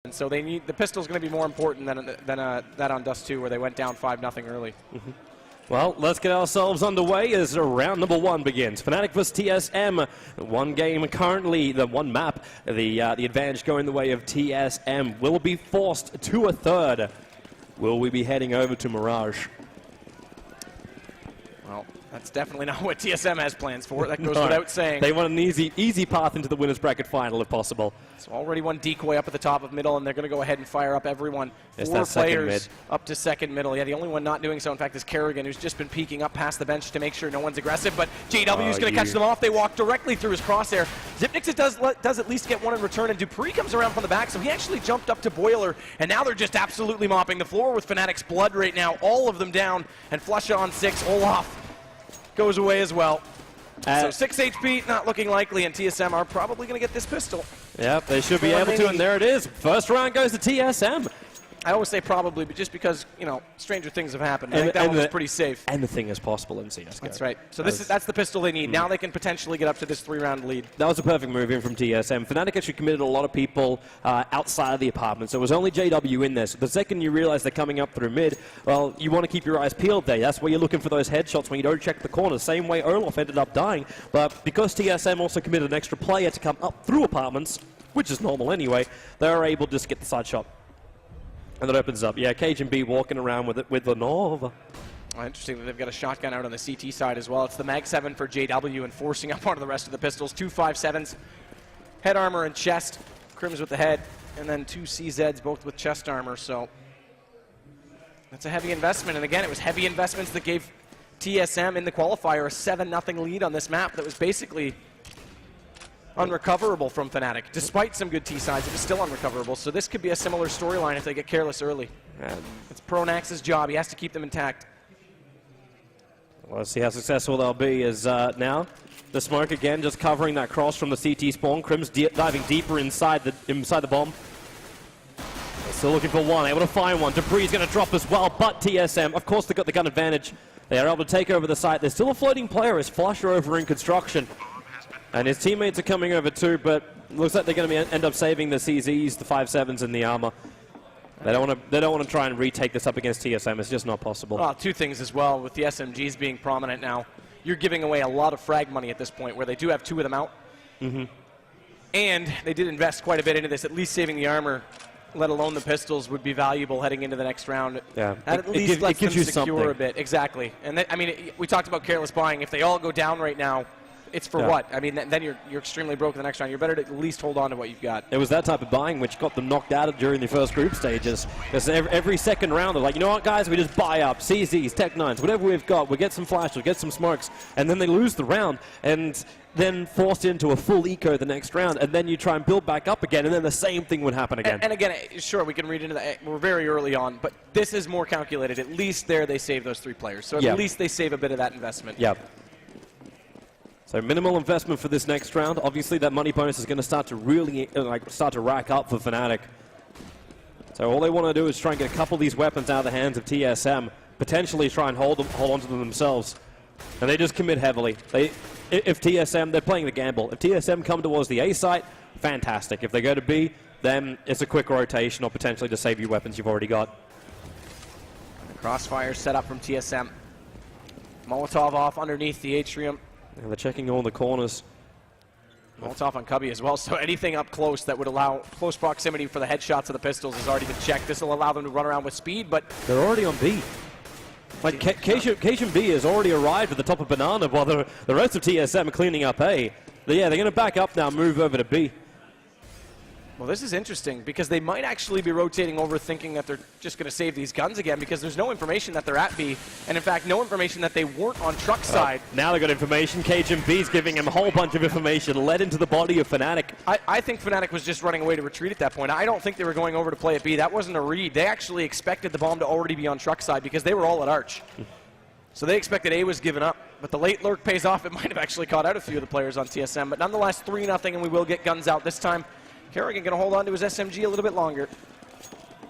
And so they need the pistol's going to be more important than that on Dust 2 where they went down 5-0 early. Well, let's get ourselves underway as round number 1 begins. Fnatic vs TSM. One game currently, the one map, the advantage going the way of TSM. Will be forced to a third. Will we be heading over to Mirage? Well, that's definitely not what TSM has plans for. That goes without saying. They want an easy path into the winner's bracket final if possible. So already one decoy up at the top of middle, and they're going to go ahead and fire up everyone. It's 4 players mid. up to second middle. Yeah, the only one not doing so, in fact, is Kerrigan, who's just been peeking up past the bench to make sure no one's aggressive. But JW is going to catch them off. They walk directly through his crosshair. Xyp9x does at least get one in return, and Dupree comes around from the back, so he actually jumped up to Boiler, and now they're just absolutely mopping the floor with Fnatic's blood right now. All of them down, and Flusha on 6. Olaf goes away as well. So 6 HP, not looking likely, and TSM are probably going to get this pistol. Yep, they should be able to, and there it is. First round goes to TSM. I always say probably, but just because, you know, stranger things have happened. I think that one was pretty safe. Anything is possible in CSGO. That's right. So that's the pistol they need. Now they can potentially get up to this 3-round lead. That was a perfect move in from TSM. Fnatic actually committed a lot of people outside of the apartment, so it was only JW in there. So the second you realize they're coming up through mid, well, you want to keep your eyes peeled there. That's where you're looking for those headshots when you don't check the corner. Same way Olaf ended up dying. But because TSM also committed an extra player to come up through apartments, which is normal anyway, they're able to just get the side shot. And that opens up. Yeah, Cajun B walking around with it with the Nova. Oh, interesting that they've got a shotgun out on the CT side as well. It's the Mag 7 for JW and forcing up onto the rest of the pistols. 2 5.7s, head armor and chest. Crims with the head, and then 2 CZs, both with chest armor. So that's a heavy investment. And again, it was heavy investments that gave TSM in the qualifier a 7-0 lead on this map that was basically unrecoverable from Fnatic. Despite some good T-sides, it was still unrecoverable. So this could be a similar storyline if they get careless early. It's Pronax's job. He has to keep them intact. Well, let's see how successful they'll be as now the smoke again just covering that cross from the CT spawn. Crims diving deeper inside the bomb. They're still looking for one, able to find one. Dupree's going to drop as well, but TSM, of course, they've got the gun advantage. They are able to take over the site. There's still a floating player as Flusha over in construction. And his teammates are coming over too, but looks like they're going to end up saving the CZs, the 5.7s, and the armor. They don't want to try and retake this up against TSM. It's just not possible. Well, 2 things as well. With the SMGs being prominent now, you're giving away a lot of frag money at this point, where they do have 2 of them out. And they did invest quite a bit into this. At least saving the armor, let alone the pistols, would be valuable heading into the next round. Yeah, at least lets them secure something. a bit. Exactly. And I mean, we talked about careless buying. If they all go down right now, it's for what? I mean, then you're extremely broke in the next round. You're better to at least hold on to what you've got. It was that type of buying which got them knocked out during the first group stages. Because every second round, they're like, you know what, guys? We just buy up CZs, Tech-9s, whatever we've got. We get some flashes, we get some smokes, and then they lose the round, and then forced into a full eco the next round, and then you try and build back up again, and then the same thing would happen again. And again, sure, we can read into that. We're very early on, but this is more calculated. At least there they save those 3 players. So at least they save a bit of that investment. Yep. So minimal investment for this next round. Obviously, that money bonus is going to start to really start to rack up for Fnatic. So all they want to do is try and get a couple of these weapons out of the hands of TSM, potentially try and hold on to them themselves. And they just commit heavily. If TSM, they're playing the gamble. If TSM come towards the A site, fantastic. If they go to B, then it's a quick rotation or potentially to save you weapons you've already got. The crossfire set up from TSM. Molotov off underneath the atrium. And they're checking all the corners. Molotov on Cubby as well, so anything up close that would allow close proximity for the headshots of the pistols has already been checked. This will allow them to run around with speed, but they're already on B. Like, Cajun B has already arrived at the top of Banana while the rest of TSM are cleaning up A. But yeah, they're going to back up now, move over to B. Well, this is interesting because they might actually be rotating over thinking that they're just going to save these guns again because there's no information that they're at B, and in fact, no information that they weren't on truck side. Now they've got information. Cajun B's giving him a whole bunch of information led into the body of Fnatic. I think Fnatic was just running away to retreat at that point. I don't think they were going over to play at B. That wasn't a read. They actually expected the bomb to already be on truck side because they were all at Arch. So they expected A was given up, but the late lurk pays off. It might have actually caught out a few of the players on TSM, but nonetheless 3-0, and we will get guns out this time. Kerrigan going to hold on to his SMG a little bit longer.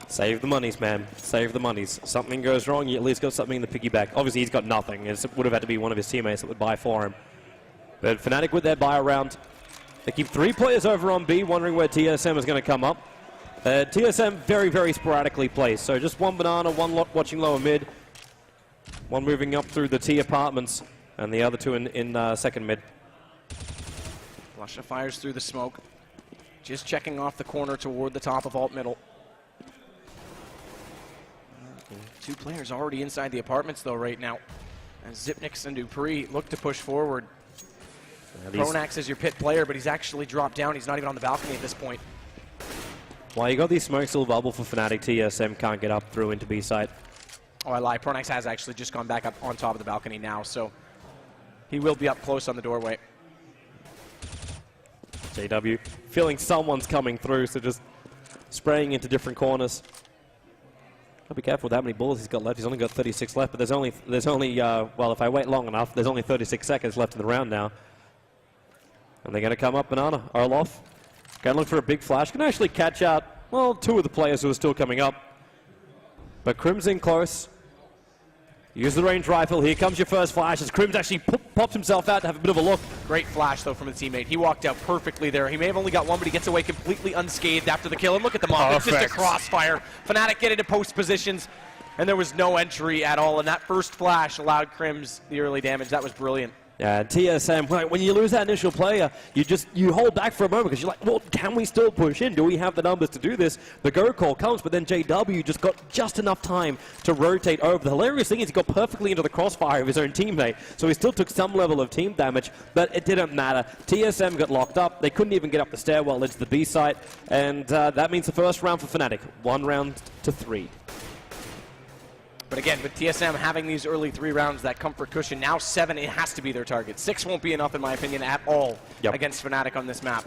Save the monies, man. Save the monies. Something goes wrong, you at least got something in the piggyback. Obviously, he's got nothing. It would have had to be one of his teammates that would buy for him. But Fnatic with their buy around. They keep 3 players over on B, wondering where TSM is going to come up. TSM very, very sporadically placed. So just one banana, one lot watching lower mid, one moving up through the T apartments, and the other two in second mid. Lusha fires through the smoke. Just checking off the corner toward the top of alt middle. Two players already inside the apartments though right now. And Zipnix and Dupree look to push forward. Pronax is your pit player, but he's actually dropped down. He's not even on the balcony at this point. Well, you got these smokes still bubble for Fnatic. TSM can't get up through into B site. Oh, I lie. Pronax has actually just gone back up on top of the balcony now, so he will be up close on the doorway. JW feeling someone's coming through, so just spraying into different corners. Gotta be careful with how many bullets he's got left. He's only got 36 left, but there's only well, if I wait long enough, there's only 36 seconds left in the round now. And they're going to come up banana. Orlov going to look for a big flash. Can actually catch out, well, two of the players who are still coming up. But Crim's in close. Use the range rifle. Here comes your first flash as Crims actually pops himself out to have a bit of a look. Great flash, though, from the teammate. He walked out perfectly there. He may have only got one, but he gets away completely unscathed after the kill. And look at the mob. It's just a crossfire. Fnatic get into post positions, and there was no entry at all. And that first flash allowed Crims the early damage. That was brilliant. Yeah, TSM, when you lose that initial player, you hold back for a moment because you're like, well, can we still push in? Do we have the numbers to do this? The go call comes, but then JW just got just enough time to rotate over. The hilarious thing is he got perfectly into the crossfire of his own teammate, so he still took some level of team damage, but it didn't matter. TSM got locked up. They couldn't even get up the stairwell into the B site, and that means the first round for Fnatic, 1 round to 3. But again, with TSM having these early 3 rounds, that comfort cushion, now 7, it has to be their target. 6 won't be enough, in my opinion, at all against Fnatic on this map.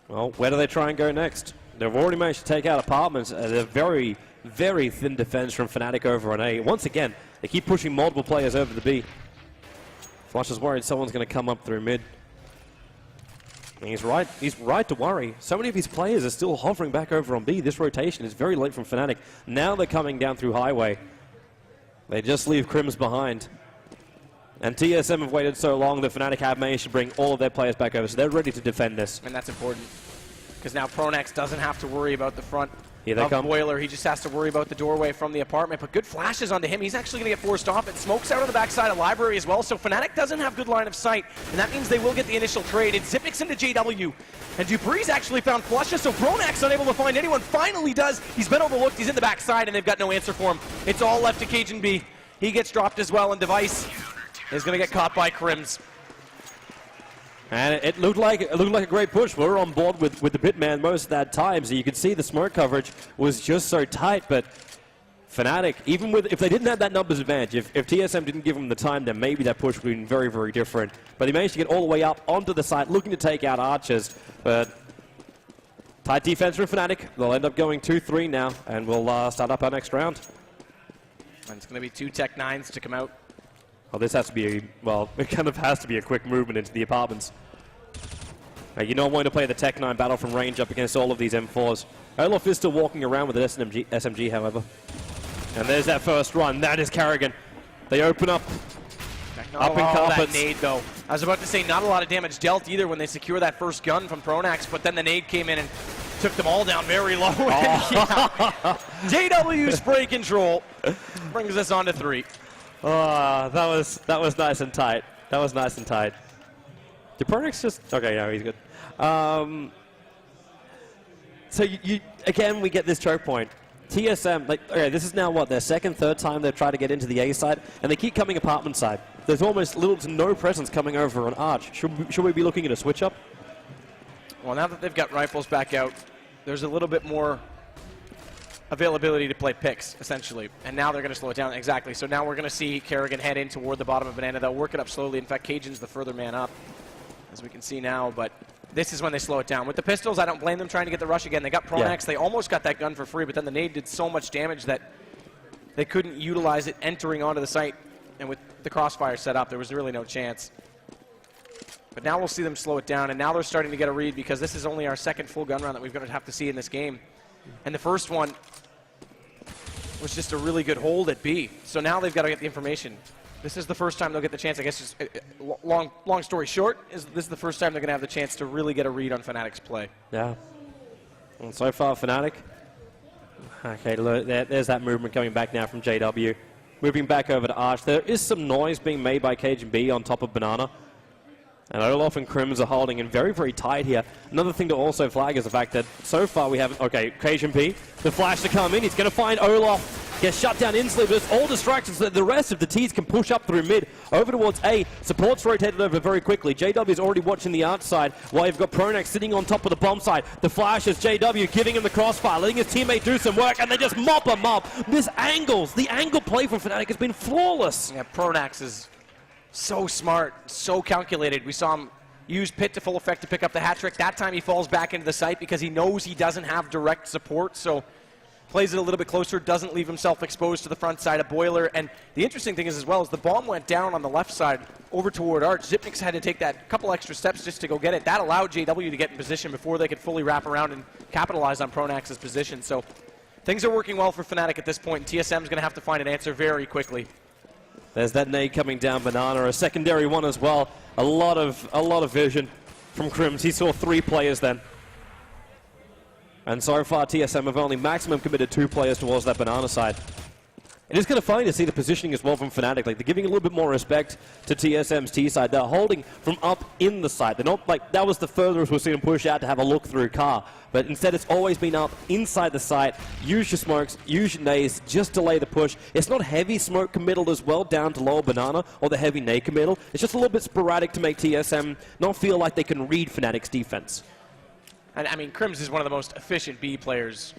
Well, where do they try and go next? They've already managed to take out apartments. They're very, very thin defense from Fnatic over on A. Once again, they keep pushing multiple players over the B. Flush is worried someone's going to come up through mid. And he's right to worry. So many of his players are still hovering back over on B. This rotation is very late from Fnatic. Now they're coming down through highway. They just leave Crims behind. And TSM have waited so long that Fnatic have managed to bring all of their players back over, so they're ready to defend this. And that's important, because now Pronax doesn't have to worry about the front Here they of come. Boiler. He just has to worry about the doorway from the apartment. But good flashes onto him. He's actually going to get forced off. It smokes out on the backside of Library as well. So Fnatic doesn't have good line of sight. And that means they will get the initial trade. It's Zipnix into JW. And Dupree's actually found Flusha. So Pronax unable to find anyone. Finally does. He's been overlooked. He's in the backside and they've got no answer for him. It's all left to Cajun B. He gets dropped as well. And Device is going to get caught by Crims. And it looked like a great push. We were on board with the Bitman most of that time, so you could see the smoke coverage was just so tight. But Fnatic, even if they didn't have that numbers advantage, if TSM didn't give them the time, then maybe that push would have been very, very different. But they managed to get all the way up onto the site, looking to take out Archers. But tight defense from Fnatic. They'll end up going 2-3 now, and we'll start up our next round. And it's going to be 2 Tech 9s to come out. Well, this has to be it kind of has to be a quick movement into the apartments. You don't want to play the Tech 9 battle from range up against all of these M4s. Olaf is still walking around with an SMG, however. And there's that first run. That is Carrigan. They open up. Up in carpets. That nade, though. I was about to say, not a lot of damage dealt either when they secure that first gun from Pronax, but then the nade came in and took them all down very low. JW spray control brings us on to 3. Oh, that was nice and tight. That was nice and tight. Did Pronax just... Okay, yeah, he's good. So again, we get this choke point. TSM, okay, this is now what, their second, third time they've tried to get into the A side, and they keep coming apartment side. There's almost little to no presence coming over on Arch. Should we be looking at a switch up? Well, now that they've got rifles back out, there's a little bit more availability to play picks, essentially. And now they're going to slow it down. Exactly. So now we're going to see Kerrigan head in toward the bottom of Banana. They'll work it up slowly. In fact, Cajun's the further man up, as we can see now. But this is when they slow it down. With the pistols, I don't blame them trying to get the rush again. They got Pronax. Yeah. They almost got that gun for free, but then the nade did so much damage that they couldn't utilize it entering onto the site. And with the crossfire set up, there was really no chance. But now we'll see them slow it down, and now they're starting to get a read because this is only our second full gun round that we're going to have to see in this game. And the first one was just a really good hold at B. So now they've got to get the information. This is the first time they'll get the chance. I guess just long story short, this is the first time they're going to have the chance to really get a read on Fnatic's play. Yeah. And so far, Fnatic. Okay, look, there's that movement coming back now from JW. Moving back over to Arch. There is some noise being made by KGB on top of Banana. And Olaf and Crims are holding in very, very tight here. Another thing to also flag is the fact that so far we haven't... Okay, KGB, the flash to come in. He's going to find Olaf. Gets shut down instantly, but it's all distractions so that the rest of the T's can push up through mid. Over towards A. Support's rotated over very quickly. JW is already watching the outside while you've got Pronax sitting on top of the bomb side. The flash is JW giving him the crossfire, letting his teammate do some work, and they just mop him up. The angle play from Fnatic has been flawless. Yeah, Pronax is so smart, so calculated. We saw him use Pit to full effect to pick up the hat trick. That time he falls back into the site because he knows he doesn't have direct support, so plays it a little bit closer, doesn't leave himself exposed to the front side of Boiler. And the interesting thing is as well, as the bomb went down on the left side over toward Arch, Xyp9x had to take that couple extra steps just to go get it. That allowed JW to get in position before they could fully wrap around and capitalize on Pronax's position. So things are working well for Fnatic at this point, and TSM is going to have to find an answer very quickly. There's that nade coming down Banana, a secondary one as well. A lot of vision from Crims. He saw 3 players then. And so far, TSM have only maximum committed 2 players towards that Banana side. It is kind of funny to see the positioning as well from Fnatic. Like, they're giving a little bit more respect to TSM's T side. They're holding from up in the side. They're not like, that was the furthest we've seen them push out to have a look through car. But instead, it's always been up inside the site. Use your smokes, use your nades, just delay the push. It's not heavy smoke committal as well down to lower Banana or the heavy nade committal. It's just a little bit sporadic to make TSM not feel like they can read Fnatic's defense. And I mean, Crims is one of the most efficient B players,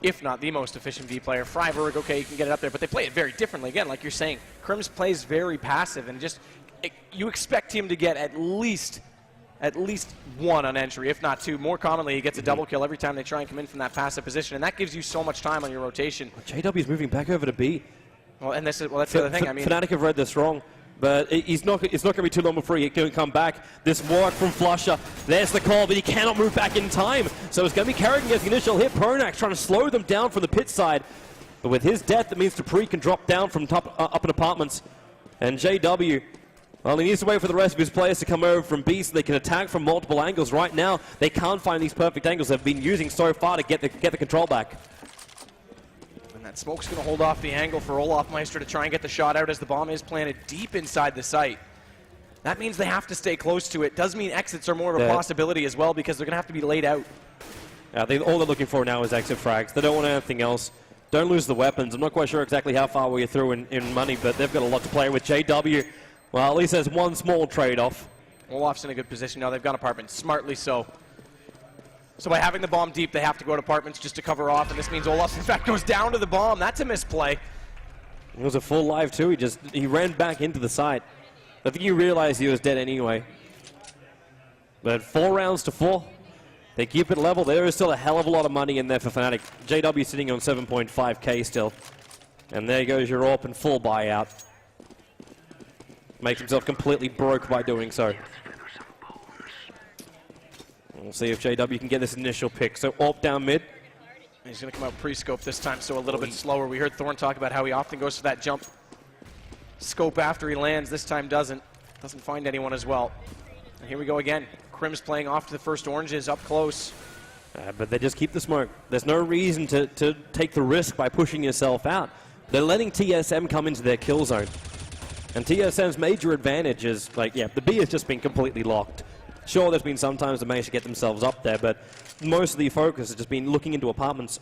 if not the most efficient B player. Freiburg, okay, you can get it up there, but they play it very differently. Again, like you're saying, Crims plays very passive, and just you expect him to get at least 1 on entry, if not 2. More commonly, he gets a double kill every time they try and come in from that passive position, and that gives you so much time on your rotation. JW is moving back over to B. Well, and that's the other thing. I mean, Fnatic have read this wrong. But it's not going to be too long before he can come back. This work from Flusher. There's the call, but he cannot move back in time. So it's going to be Kerrigan gets the initial hit. Pronax trying to slow them down from the pit side. But with his death, that means Dupree can drop down from top up in apartments. And JW, well, he needs to wait for the rest of his players to come over from B so they can attack from multiple angles. Right now, they can't find these perfect angles they've been using so far to get the control back. That smoke's going to hold off the angle for Olaf Meister to try and get the shot out as the bomb is planted deep inside the site. That means they have to stay close to it. Does mean exits are more of a possibility as well because they're going to have to be laid out. Yeah, all they're looking for now is exit frags. They don't want anything else. Don't lose the weapons. I'm not quite sure exactly how far we're through in money, but they've got a lot to play with. JW, well, at least there's one small trade-off. Olaf's in a good position now. They've gone apartments, smartly so. So by having the bomb deep, they have to go to apartments just to cover off, and this means Olaf, in fact, goes down to the bomb. That's a misplay. It was a full live, too. He ran back into the site. I think he realized he was dead anyway. But 4 rounds to 4. They keep it level. There is still a hell of a lot of money in there for Fnatic. JW sitting on 7.5k still. And there goes your AWP in full buyout. Makes himself completely broke by doing so. We'll see if JW can get this initial pick. So AWP down mid. He's going to come out pre-scope this time, so a little bit slower. We heard Thorn talk about how he often goes for that jump scope after he lands. This time doesn't find anyone as well. And here we go again. Crims playing off to the first oranges up close. But they just keep the smoke. There's no reason to take the risk by pushing yourself out. They're letting TSM come into their kill zone. And TSM's major advantage is, like, yeah, the B has just been completely locked. Sure, there's been some times they managed to get themselves up there, but most of the focus has just been looking into apartments.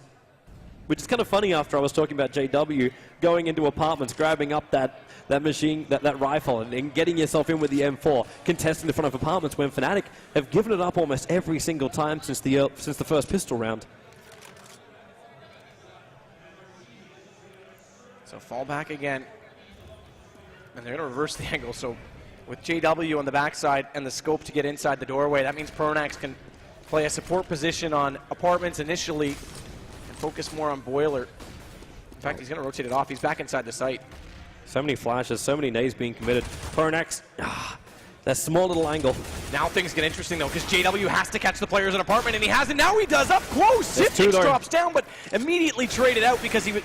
Which is kind of funny after I was talking about JW going into apartments, grabbing up that machine, that rifle, and getting yourself in with the M4, contesting the front of apartments when Fnatic have given it up almost every single time since the first pistol round. So fall back again. And they're going to reverse the angle, so with JW on the backside and the scope to get inside the doorway, that means Pronax can play a support position on apartments initially and focus more on Boiler. In fact, he's going to rotate it off. He's back inside the site. So many flashes, so many nades being committed. Pronax, that small little angle. Now things get interesting, though, because JW has to catch the players in apartment, and he hasn't. Now he does, up close. Xyp9x drops down, but immediately traded out because he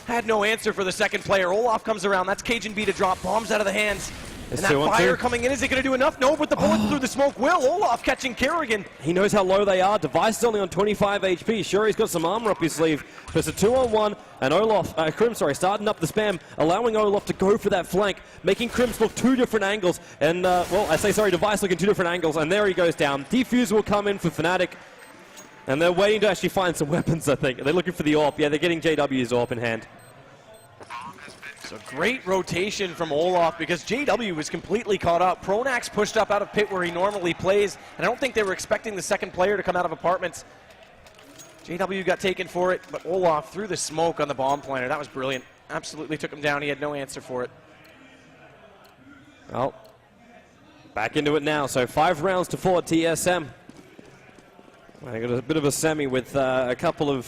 had no answer for the second player. Olaf comes around. That's Cajun B to drop. Bombs out of the hands It's And that 2-on-2. fire coming in, is it going to do enough? No, but the bullet through the smoke will. Olaf catching Kerrigan. He knows how low they are. Device is only on 25 HP. Sure, he's got some armor up his sleeve, but it's a 2-on-1, and Krim, starting up the spam, allowing Olaf to go for that flank, making Krims look two different angles, and, Device looking two different angles, and there he goes down. Defuse will come in for Fnatic, and they're waiting to actually find some weapons, I think. They're looking for the AWP. Yeah, they're getting JW's AWP in hand. So great rotation from Olaf because JW was completely caught up. Pronax pushed up out of pit where he normally plays, and I don't think they were expecting the second player to come out of apartments. JW got taken for it, but Olaf threw the smoke on the bomb planter. That was brilliant. Absolutely took him down. He had no answer for it. Well, back into it now. So 5 rounds to 4 TSM. I got a bit of a semi with a couple of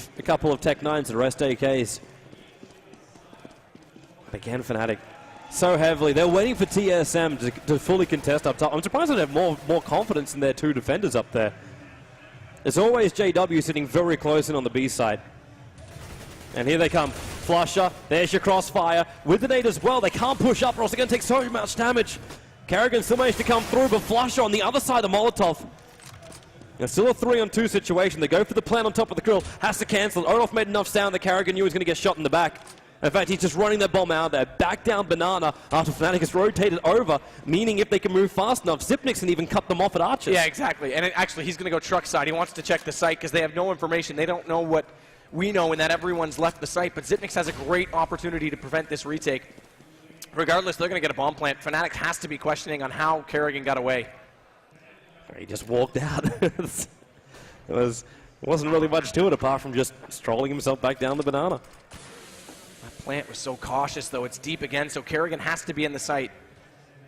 Tech 9s, the rest AKs. Again, Fnatic so heavily. They're waiting for TSM to fully contest up top. I'm surprised they have more confidence in their 2 defenders up there. It's always JW sitting very close in on the B side. And here they come. Flusher, there's your crossfire. With the nade as well, they can't push up or else they're going to take so much damage. Kerrigan still managed to come through, but Flusher on the other side of Molotov. It's still a 3-on-2 situation. They go for the plant on top of the grill. Has to cancel it. Olaf made enough sound that Kerrigan knew he was going to get shot in the back. In fact, he's just running that bomb out there. Back down Banana after Fnatic has rotated over, meaning if they can move fast enough, Zipnix can even cut them off at Archers. Yeah, exactly. And actually, he's going to go truck side. He wants to check the site because they have no information. They don't know what we know in that everyone's left the site. But Zipnix has a great opportunity to prevent this retake. Regardless, they're going to get a bomb plant. Fnatic has to be questioning on how Kerrigan got away. He just walked out. It wasn't really much to it apart from just strolling himself back down the Banana. Plant was so cautious, though. It's deep again, so Kerrigan has to be in the site.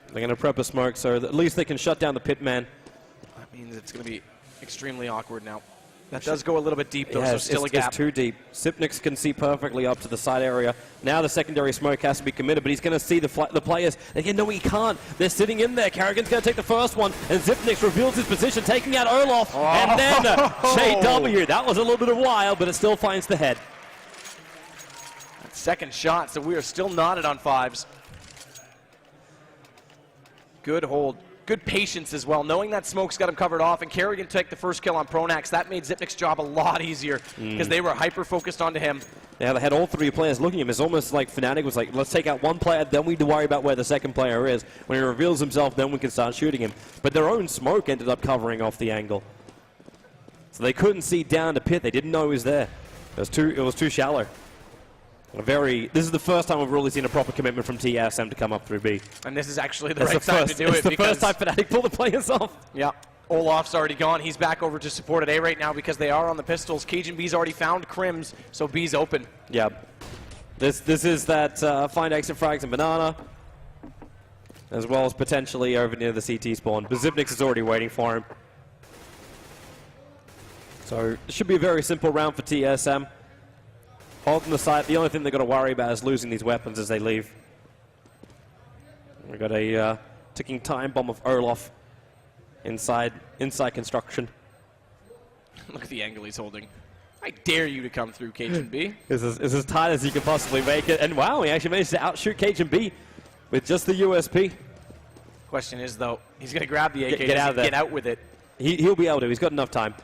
They're going to prep a smoke, so at least they can shut down the pit man. That means it's going to be extremely awkward now. That does go a little bit deep, though, so still a gap. It's too deep. Zipnix can see perfectly up to the side area. Now the secondary smoke has to be committed, but he's going to see the players. Again, no, he can't. They're sitting in there. Kerrigan's going to take the first one, and Zipnix reveals his position, taking out Olaf, and then JW. That was a little bit of wild, but it still finds the head. Second shot, so we are still knotted on 5s. Good hold. Good patience as well, knowing that smoke's got him covered off, and Kerrigan took the first kill on Pronax. That made Zipnik's job a lot easier because they were hyper-focused onto him. Yeah, they had all 3 players looking at him. It's almost like Fnatic was like, let's take out one player, then we worry about where the second player is. When he reveals himself, then we can start shooting him. But their own smoke ended up covering off the angle. So they couldn't see down to pit. They didn't know he was there. It was too shallow. This is the first time we've really seen a proper commitment from TSM to come up through B. And this is actually the right time to do it. It's the first time Fnatic pull the players off. Yeah. Olaf's already gone. He's back over to support at A right now because they are on the pistols. Cajun B's already found Crims, so B's open. Yeah. This is that find exit frags and Banana, as well as potentially over near the CT spawn. But Zipnix is already waiting for him. So it should be a very simple round for TSM. Holding the site, the only thing they've got to worry about is losing these weapons as they leave. We've got a ticking time bomb of Olaf inside construction. Look at the angle he's holding. I dare you to come through, Cajun B. It's as tight as you can possibly make it. And wow, he actually managed to outshoot Cajun B with just the USP. Question is, though, he's going to grab the AK. Get out of there. Get out with it. He'll be able to. He's got enough time.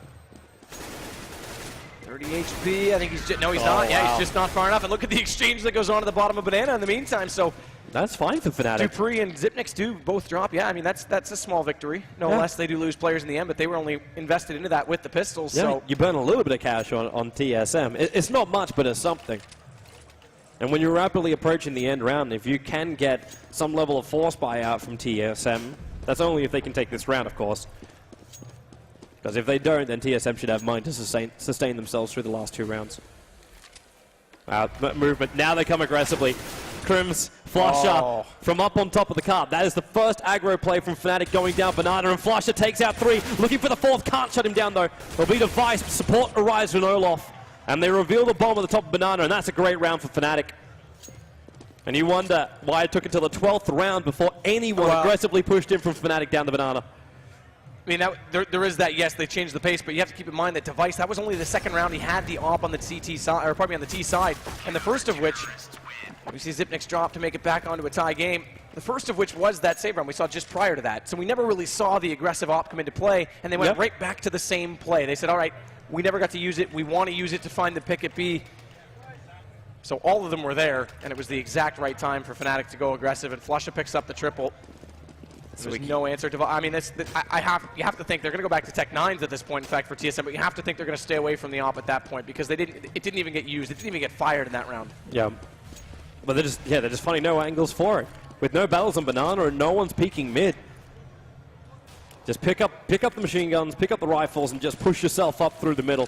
30 HP. I think he's just, no, he's not. Yeah, he's just not far enough. And look at the exchange that goes on at the bottom of Banana in the meantime. So that's fine for Fnatic. Dupree and Zipnix do both drop. Yeah, I mean, that's a small victory. No less, they do lose players in the end, but they were only invested into that with the pistols. Yeah, so you burn a little bit of cash on TSM. It's not much, but it's something. And when you're rapidly approaching the end round, if you can get some level of force buyout from TSM, that's only if they can take this round, of course. Because if they don't, then TSM should have mind to sustain themselves through the last 2 rounds. Movement. Now they come aggressively. Crims, Flusher from up on top of the cart. That is the first aggro play from Fnatic going down Banana, and Flusher takes out 3. Looking for the 4th. Can't shut him down, though. It'll be Device. Support arrives from Olaf. And they reveal the bomb at the top of Banana, and that's a great round for Fnatic. And you wonder why it took until the 12th round before anyone aggressively pushed in from Fnatic down the Banana. I mean, there is that, yes, they changed the pace, but you have to keep in mind that Device, that was only the 2nd round. He had the AWP on the CT side, or pardon me, on the T side, and the first of which, we see Zipnix drop to make it back onto a tie game. The first of which was that save round we saw just prior to that. So we never really saw the aggressive op come into play, and they went right back to the same play. They said, all right, we never got to use it. We want to use it to find the pick at B. So all of them were there, and it was the exact right time for Fnatic to go aggressive, and Flusha picks up the triple. There's no answer to. I mean, you have to think they're going to go back to Tech 9s at this point, in fact, for TSM, but you have to think they're going to stay away from the op at that point because it didn't even get used. It didn't even get fired in that round. Yeah. But they're just finding no angles for it. With no battles on Banana and no one's peeking mid. Just pick up the machine guns, pick up the rifles, and just push yourself up through the middle.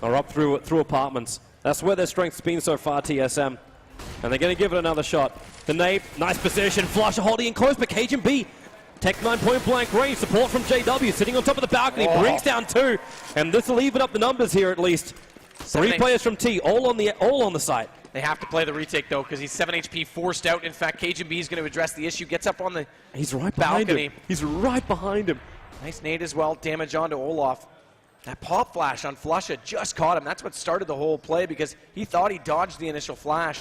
Or up through apartments. That's where their strength's been so far, TSM. And they're going to give it another shot. The Nape, nice position. Flusha holding in close, but Cajun B. Tech 9 point blank range. Support from JW sitting on top of the balcony. Brings down 2. And this will even up the numbers here at least. 3 players from T, all on the site. They have to play the retake, though, because he's 7 HP forced out. In fact, Cajun B is going to address the issue. Gets up on the He's right behind balcony. him. He's right behind him. Nice nade as well. Damage onto Olaf. That pop flash on Flusha just caught him. That's what started the whole play because he thought he dodged the initial flash.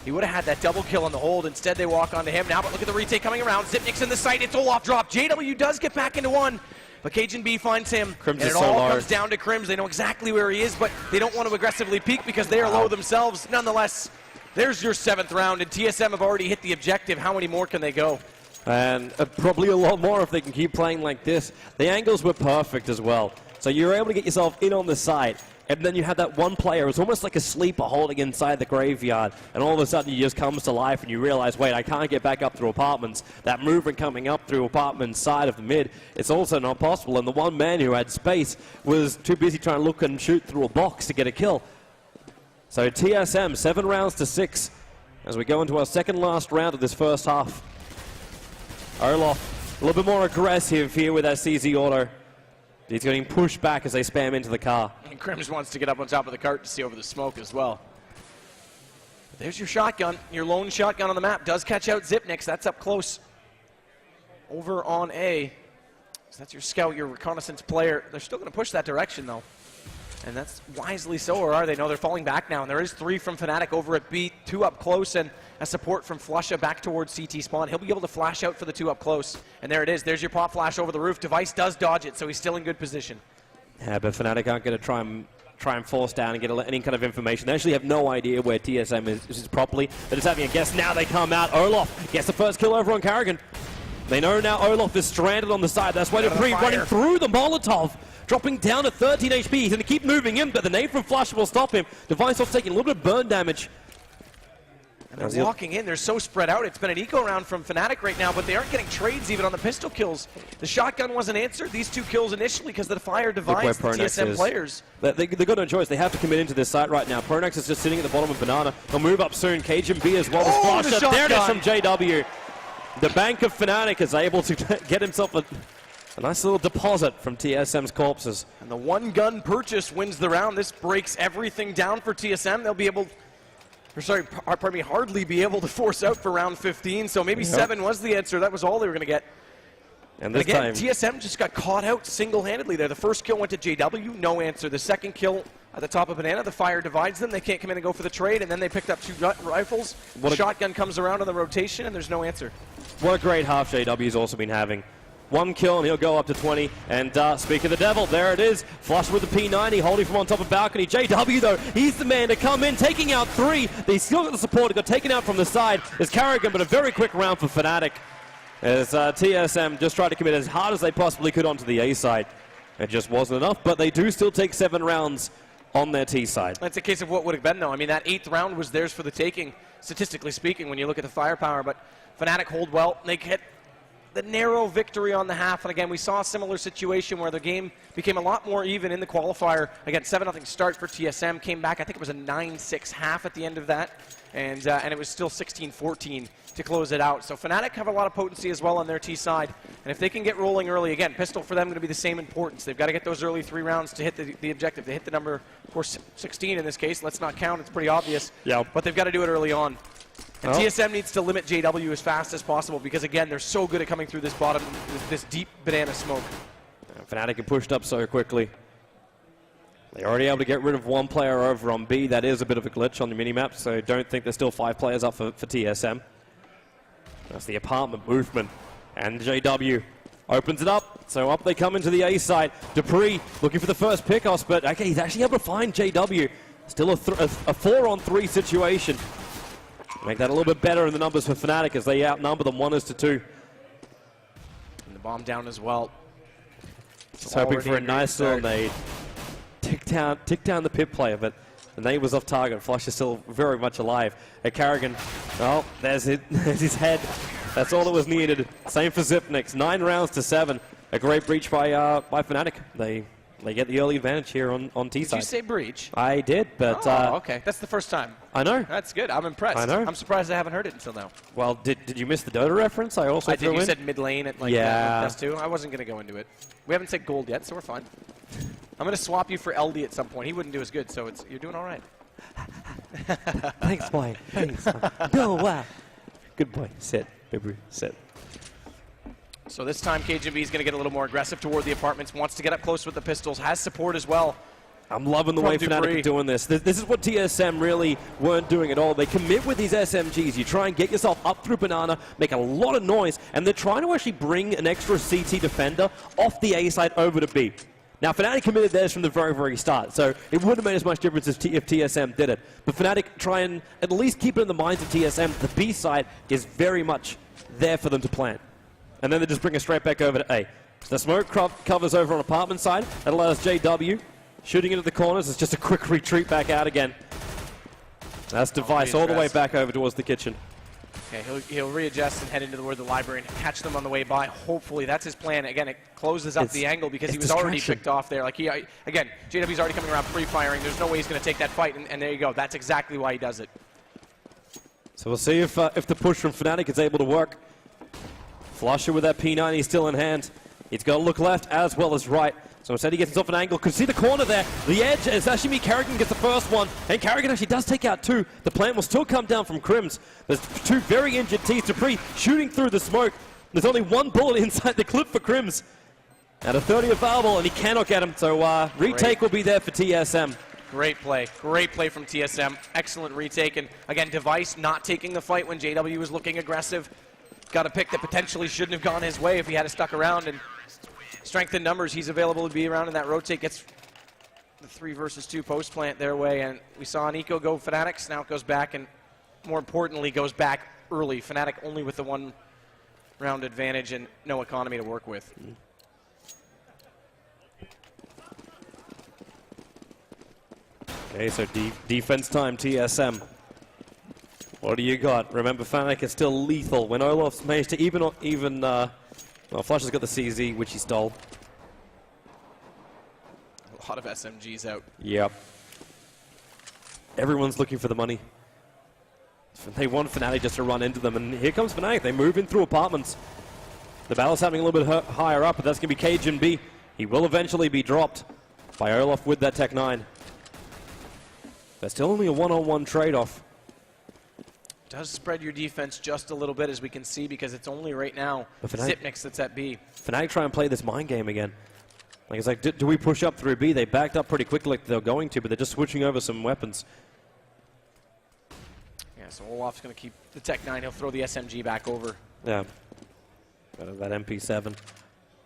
He would have had that double kill on the hold. Instead, they walk onto him now, but look at the retake coming around. Zipnik's in the sight. It's Olaf drop. JW does get back into one, but Cajun B finds him. Crims and is it so all large. comes down to Crims. They know exactly where he is, but they don't want to aggressively peek because they are low themselves. Nonetheless, there's your 7th round, and TSM have already hit the objective. How many more can they go? And probably a lot more if they can keep playing like this. The angles were perfect as well. So you're able to get yourself in on the side, and then you have that one player. It's almost like a sleeper holding inside the graveyard, and all of a sudden he just comes to life, and you realize, wait, I can't get back up through apartments. That movement coming up through apartments side of the mid, it's also not possible. And the one man who had space was too busy trying to look and shoot through a box to get a kill. So TSM, 7 rounds to 6, as we go into our second last round of this first half. Olaf, a little bit more aggressive here with that CZ auto. He's getting pushed back as they spam into the car. And Crims wants to get up on top of the cart to see over the smoke as well. But there's your shotgun. Your lone shotgun on the map does catch out Zipnix. That's up close. Over on A. So that's your scout, your reconnaissance player. They're still going to push that direction, though. And that's wisely so, or are they? No, they're falling back now. And there is 3 from Fnatic over at B, 2 up close, and a support from Flusha back towards CT spawn. He'll be able to flash out for the 2 up close. And there it is. There's your pop flash over the roof. Device does dodge it, so he's still in good position. Yeah, but Fnatic aren't going to try and force down and get any kind of information. They actually have no idea where TSM is properly. They're just having a guess. Now they come out. Olaf gets the first kill over on Karrigan. They know now Olaf is stranded on the side. That's why Dupree running through the Molotov. Dropping down to 13 HP. He's going to keep moving in, but the nade from Flush will stop him. Device off taking a little bit of burn damage. And they're walking in. They're so spread out. It's been an eco round from Fnatic right now, but they aren't getting trades even on the pistol kills. The shotgun wasn't answered. These 2 kills initially because the fire divides the TSM players. They've got no choice. They have to commit into this site right now. Pronax is just sitting at the bottom of Banana. He'll move up soon. Cajun B as well as Flush. There it is from JW. The bank of Fnatic is able to get himself a nice little deposit from TSM's corpses. And the 1-gun purchase wins the round. This breaks everything down for TSM. They'll be able, hardly be able to force out for round 15. So maybe 7 was the answer. That was all they were going to get. And this again, time, TSM just got caught out single-handedly there. The first kill went to JW, no answer. The second kill at the top of Banana, the fire divides them. They can't come in and go for the trade, and then they picked up 2 rifles. Shotgun comes around on the rotation, and there's no answer. What a great half JW's also been having. 1 kill and he'll go up to 20. And speak of the devil, there it is. Flush with the P90, holding from on top of balcony. JW though, he's the man to come in, taking out 3. They still got the support. He got taken out from the side. There's Karrigan, but a very quick round for Fnatic. As TSM just tried to commit as hard as they possibly could onto the A side. It just wasn't enough, but they do still take 7 rounds on their T side. That's a case of what would have been, though. I mean, that 8th round was theirs for the taking, statistically speaking, when you look at the firepower. But Fnatic hold well. They get the narrow victory on the half. And again, we saw a similar situation where the game became a lot more even in the qualifier. Again, 7-0 start for TSM. Came back, I think it was a 9-6 half at the end of that. And it was still 16-14 to close it out. So Fnatic have a lot of potency as well on their T side. And if they can get rolling early, again, pistol for them going to be the same importance. They've got to get those early 3 rounds to hit the objective. They hit the number, of course, 16 in this case. Let's not count. It's pretty obvious. Yeah. But they've got to do it early on. And TSM needs to limit JW as fast as possible because, again, they're so good at coming through this bottom, this deep banana smoke. Fnatic have pushed up so quickly. They're already able to get rid of 1 player over on B. That is a bit of a glitch on the minimap, so don't think there's still 5 players up for TSM. That's the apartment movement. And JW opens it up. So up they come into the A side. Dupree looking for the first pickoffs, but okay, he's actually able to find JW. Still a 4-on-3 situation. Make that a little bit better in the numbers for Fnatic as they outnumber them 1-2. And the bomb down as well. Just hoping for a nice little nade. Tick down the pit player, but the nade was off target. Flush is still very much alive. Kerrigan, oh, there's his head. That's all that was needed. Same for Zipnix, 9 rounds to 7. A great breach by Fnatic. They get the early advantage here on T side. Did you say breach? I did, but okay, that's the first time. I know. That's good. I'm impressed. I know. I'm surprised I haven't heard it until now. Well, did you miss the Dota reference? I also threw did. You in? said mid lane at like +2. I wasn't gonna go into it. We haven't said gold yet, so we're fine. I'm gonna swap you for LD at some point. He wouldn't do as good, so you're doing all right. Thanks, boy. Thanks. No, wow. Good boy. Sit, baby. Sit. So this time KGB is going to get a little more aggressive toward the apartments, wants to get up close with the pistols, has support as well. I'm loving the way Fnatic are doing this. This is what TSM really weren't doing at all. They commit with these SMGs. You try and get yourself up through Banana, make a lot of noise, and they're trying to actually bring an extra CT defender off the A side over to B. Now, Fnatic committed theirs from the very, very start, so it wouldn't have made as much difference if TSM did it. But Fnatic try and at least keep it in the minds of TSM. The B side is very much there for them to plant. And then they just bring it straight back over to A. So the smoke covers over on apartment side. That allows JW shooting into the corners. It's just a quick retreat back out again. That's Device all the way back over towards the kitchen. Okay, he'll readjust and head into where the library and catch them on the way by. Hopefully, that's his plan. Again, it closes up the angle because he was already picked off there. Like again, JW's already coming around pre-firing. There's no way he's going to take that fight, and there you go. That's exactly why he does it. So we'll see if the push from Fnatic is able to work. Flusher with that P90 still in hand. He's got to look left as well as right. So instead he gets himself an angle. Could see the corner there. The edge as actually Kerrigan gets the first one. And Kerrigan actually does take out 2. The plant will still come down from Crims. There's 2 very injured T's. Dupree shooting through the smoke. There's only 1 bullet inside the clip for Crims. At a 30 available, and he cannot get him. So retake will be there for TSM. Great play from TSM. Excellent retake. And again, Device not taking the fight when JW was looking aggressive. Got a pick that potentially shouldn't have gone his way if he had stuck around, and strength in numbers, he's available to be around in that rotate. Gets the 3 versus 2 post plant their way, and we saw Nico go Fanatics. Now it goes back, and more importantly, goes back early. Fnatic only with the 1 round advantage and no economy to work with. Okay, so defense time, TSM. What do you got? Remember, Fnatic is still lethal. When Olaf's managed to well, Flush has got the CZ, which he stole. A lot of SMGs out. Yep. Everyone's looking for the money. They want Fnatic just to run into them, and here comes Fnatic. They move in through apartments. The battle's happening a little bit higher up, but that's going to be Cajun B. He will eventually be dropped by Olaf with that Tech 9. There's still only a 1-on-1 trade-off. Does spread your defense just a little bit, as we can see, because it's only right now Zipnix that's at B. Fnatic try and play this mind game again. Like, it's like, do we push up through B? They backed up pretty quickly like they're going to, but they're just switching over some weapons. Yeah, so Olaf's going to keep the Tech 9. He'll throw the SMG back over. Yeah. That MP7.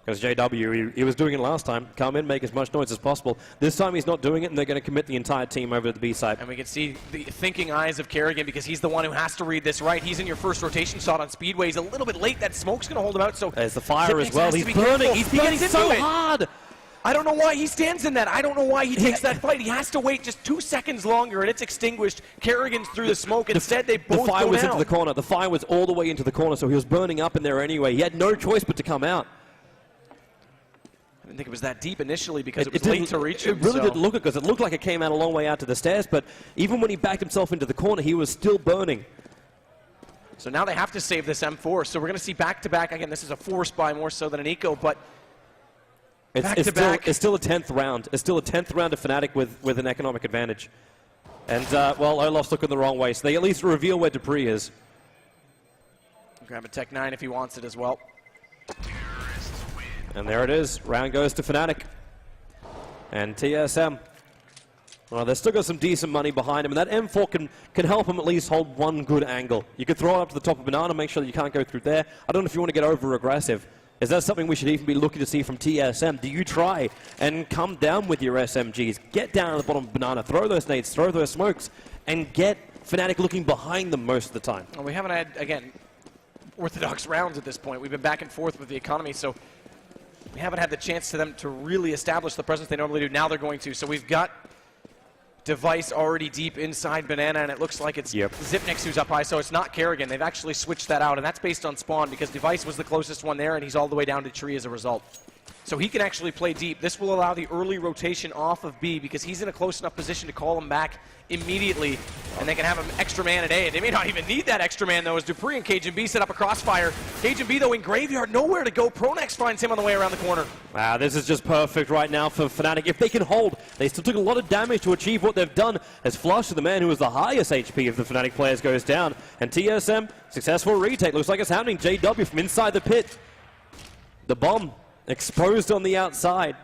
Because JW, he was doing it last time. Come in, make as much noise as possible. This time he's not doing it, and they're going to commit the entire team over to the B side. And we can see the thinking eyes of Kerrigan, because he's the one who has to read this right. He's in your first rotation shot on Speedway. He's a little bit late. That smoke's going to hold him out. So there's the fire Zipnix as well. He's burning. He's burning so hard. I don't know why he stands in that. I don't know why he takes that fight. He has to wait just 2 seconds longer, and it's extinguished. Kerrigan's through the smoke. Instead, they both go down. The fire was into the corner. The fire was all the way into the corner, so he was burning up in there anyway. He had no choice but to come out. I didn't think it was that deep initially because it was late to reach him. It really didn't look it, because it looked like it came out a long way out to the stairs, but even when he backed himself into the corner, he was still burning. So now they have to save this M4, so we're going to see back-to-back. Again, this is a force buy more so than an eco, but back-to-back. It's still a 10th round. It's still a 10th round of Fnatic with an economic advantage. And, well, Olaf's looking the wrong way, so they at least reveal where Dupree is. Grab a Tech 9 if he wants it as well. And there it is. Round goes to Fnatic. And TSM Well, they've still got some decent money behind him, and that M4 can help him at least hold one good angle. You could throw it up to the top of Banana, make sure that you can't go through there. I don't know if you want to get over-aggressive. Is that something we should even be looking to see from TSM? Do you try and come down with your SMGs, get down at the bottom of Banana, throw those nades, throw those smokes, and get Fnatic looking behind them most of the time? Well, we haven't had, again, orthodox rounds at this point. We've been back and forth with the economy, so we haven't had the chance to them to really establish the presence they normally do. Now they're going to. So we've got Device already deep inside Banana, and it looks like it's Zipnix who's up high, so it's not Kerrigan. They've actually switched that out, and that's based on spawn because Device was the closest one there, and he's all the way down to tree as a result. So he can actually play deep. This will allow the early rotation off of B because he's in a close enough position to call him back immediately, and they can have him extra man at A. They may not even need that extra man, though, as Dupree and Cajun B set up a crossfire. Cajun B, though, in Graveyard, nowhere to go. Pronex finds him on the way around the corner. Wow, this is just perfect right now for Fnatic. If they can hold, they still took a lot of damage to achieve what they've done, as Flush, the man who was the highest HP of the Fnatic players, goes down. And TSM, successful retake. Looks like it's happening. JW from inside the pit. The bomb exposed on the outside.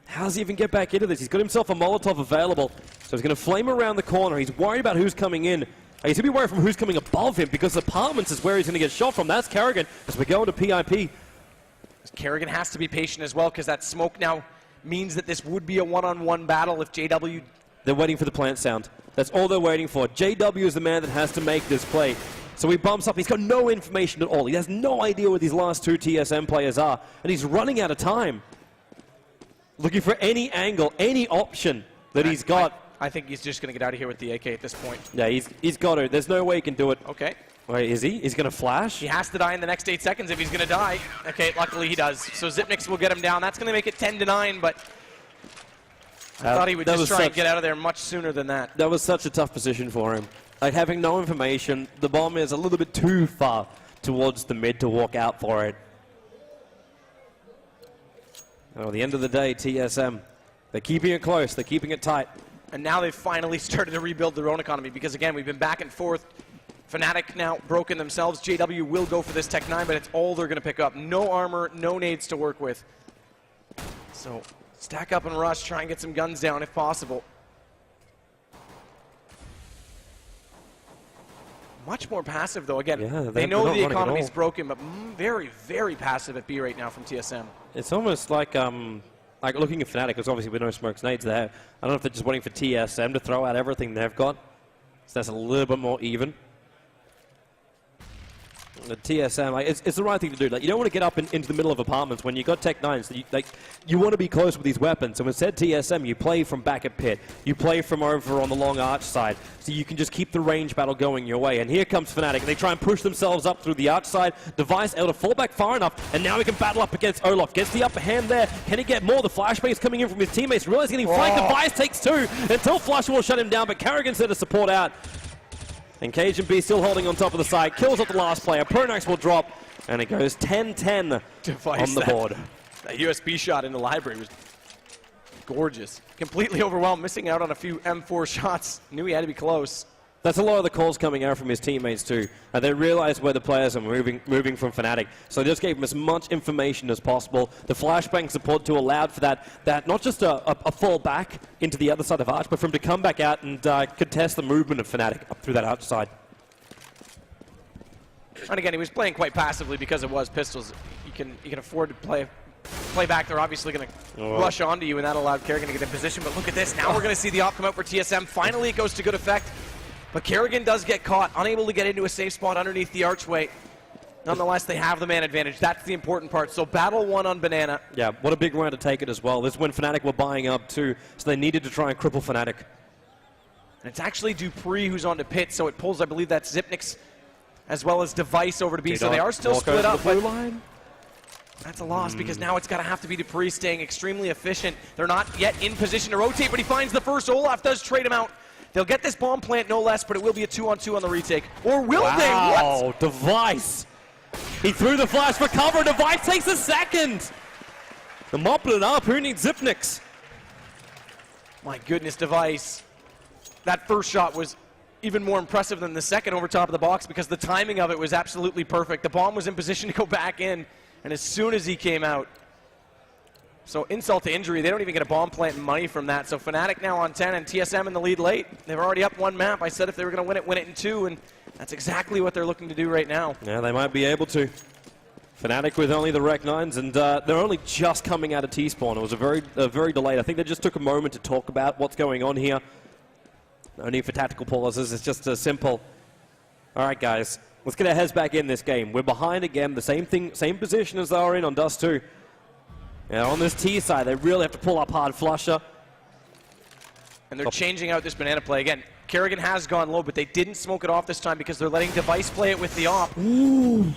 How does he even get back into this? He's got himself a Molotov available, so he's going to flame around the corner. He's worried about who's coming in. He's going to be worried from who's coming above him because Apartments is where he's going to get shot from. That's Kerrigan as we go into PIP. Kerrigan has to be patient as well because that smoke now means that this would be a one-on-one battle if JW... They're waiting for the plant sound. That's all they're waiting for. JW is the man that has to make this play. So he bumps up. He's got no information at all. He has no idea where these last two TSM players are. And he's running out of time. Looking for any angle, any option that he's got. I think he's just going to get out of here with the AK at this point. Yeah, he's got to. There's no way he can do it. Okay. Wait, is he? He's going to flash? He has to die in the next 8 seconds if he's going to die. Okay, luckily he does. So Zipnix will get him down. That's going to make it 10-9, but I thought he would just try and get out of there much sooner than that. That was such a tough position for him. Like, having no information, the bomb is a little bit too far towards the mid to walk out for it. Oh, at the end of the day, TSM, they're keeping it close, they're keeping it tight. And now they've finally started to rebuild their own economy because, again, we've been back and forth. Fnatic now broken themselves. JW will go for this Tech 9, but it's all they're going to pick up. No armor, no nades to work with. So stack up and rush, try and get some guns down if possible. Much more passive, though. Again, yeah, they know the economy's broken, but very, very passive at B right now from TSM. It's almost like looking at Fnatic, because obviously with no smokes nades there. I don't know if they're just waiting for TSM to throw out everything they've got. So that's a little bit more even. The TSM, like, it's the right thing to do. Like, you don't want to get up into the middle of Apartments when you've got Tech 9s. So you want to be close with these weapons. So instead, TSM, you play from back at pit. You play from over on the long arch side. So you can just keep the range battle going your way. And here comes Fnatic. And they try and push themselves up through the arch side. Device able to fall back far enough. And now he can battle up against Olaf. Gets the upper hand there. Can he get more? The flashbang coming in from his teammates. Realizing getting flanked. Device takes two until Flush will shut him down. But Kerrigan's there to support out. And Cajun B still holding on top of the side. Kills up the last player. Pronax will drop. And it goes 10-10 on the board. That USB shot in the library was gorgeous. Completely overwhelmed, missing out on a few M4 shots. Knew he had to be close. That's a lot of the calls coming out from his teammates too. They realize where the players are moving from Fnatic. So they just gave him as much information as possible. The flashbang support to allowed for that not just a fall back into the other side of Arch, but for him to come back out and contest the movement of Fnatic up through that Arch side. And again, he was playing quite passively because it was pistols. You can afford to play back. They're obviously going to rush onto you, and that allowed Kerrigan to get in position. But look at this. Now we're going to see the op come out for TSM. Finally, it goes to good effect. But Kerrigan does get caught, unable to get into a safe spot underneath the archway. Nonetheless, they have the man advantage. That's the important part. So battle one on Banana. Yeah, what a big round to take it as well. This is when Fnatic were buying up too, so they needed to try and cripple Fnatic. And it's actually Dupree who's on to pit, so it pulls, I believe that's Zipnix, as well as Device over to B. So they are still split up. Blue line. That's a loss because now it's got to have to be Dupree staying extremely efficient. They're not yet in position to rotate, but he finds the first. Olaf does trade him out. They'll get this bomb plant no less, but it will be a 2-on-2 on the retake. Or will they? What? Device. He threw the flash for cover. Device takes a second. They're mopping it up. Who needs Zipnix? My goodness, Device. That first shot was even more impressive than the second over top of the box because the timing of it was absolutely perfect. The bomb was in position to go back in, and as soon as he came out, So insult to injury, they don't even get a bomb plant money from that. So Fnatic now on 10 and TSM in the lead late. They're already up one map. I said if they were going to win it in two, and that's exactly what they're looking to do right now. Yeah, they might be able to. Fnatic with only the Rec 9s, and they're only just coming out of T-spawn. It was a very delayed. I think they just took a moment to talk about what's going on here. No need for tactical pauses. It's just a simple, all right, guys, let's get our heads back in this game. We're behind again, the same position as they are in on Dust 2. Yeah, on this T side, they really have to pull up hard flusher. And they're changing out this banana play. Again, Kerrigan has gone low, but they didn't smoke it off this time because they're letting Device play it with the op. Ooh,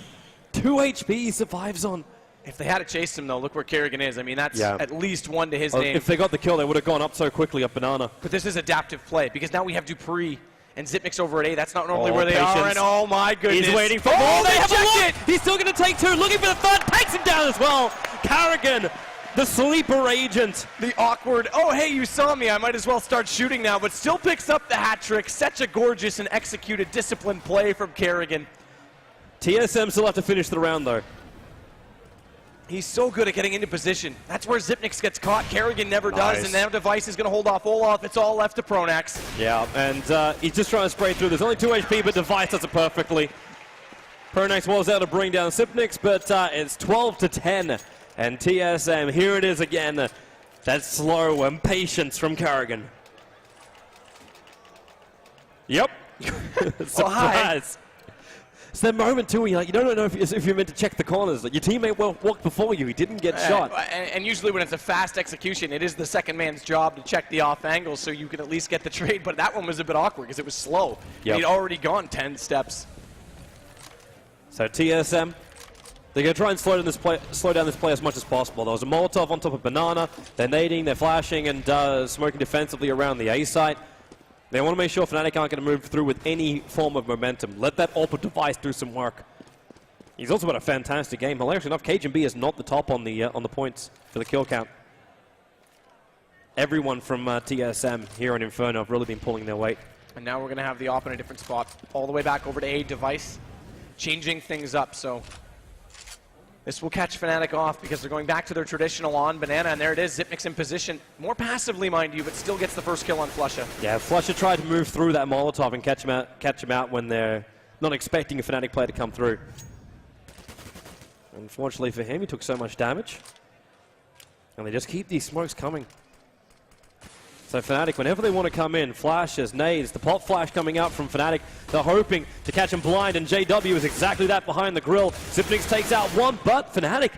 2 HP he survives on. If they had to chase him, though, look where Kerrigan is. I mean, that's at least one to his name. If they got the kill, they would have gone up so quickly up banana. But this is adaptive play because now we have Dupree and Zipnik's over at A. That's not normally where they are. And oh my goodness. He's waiting for more. They have a look. He's still going to take two. Looking for the third. Takes him down as well. Kerrigan, the sleeper agent. The awkward, oh hey, you saw me, I might as well start shooting now, but still picks up the hat trick. Such a gorgeous and executed disciplined play from Kerrigan. TSM still have to finish the round though. He's so good at getting into position. That's where Zipnik gets caught. Kerrigan never does, and now Device is going to hold off Olaf. It's all left to Pronax. Yeah, and he's just trying to spray through. There's only 2 HP, but Device does it perfectly. Pronax was able to bring down Zipnik, but it's 12-10. And TSM, here it is again. That slow impatience from Kerrigan. Yep. Surprise. It's that moment too, where you don't know if you're meant to check the corners. Like your teammate walked before you, he didn't get shot. And usually when it's a fast execution, it is the second man's job to check the off angle so you can at least get the trade. But that one was a bit awkward because it was slow. Yep. He'd already gone 10 steps. So TSM, they're going to try and slow down this play as much as possible. There was a Molotov on top of Banana. They're nading, they're flashing, and smoking defensively around the A site. They want to make sure Fnatic aren't going to move through with any form of momentum. Let that AWP Device do some work. He's also had a fantastic game. Hilariously enough, KGB is not the top on the points for the kill count. Everyone from TSM here in Inferno have really been pulling their weight. And now we're going to have the AWP in a different spot. All the way back over to A, Device, changing things up. So this will catch Fnatic off because they're going back to their traditional on banana, and there it is. Zipnik's in position, more passively, mind you, but still gets the first kill on Flusha. Yeah, Flusha tried to move through that Molotov and catch him out when they're not expecting a Fnatic player to come through. Unfortunately for him, he took so much damage. And they just keep these smokes coming. So Fnatic, whenever they want to come in, flashes, nades, the pop flash coming out from Fnatic, they're hoping to catch him blind, and JW is exactly that behind the grill. Zipnix takes out one, but Fnatic,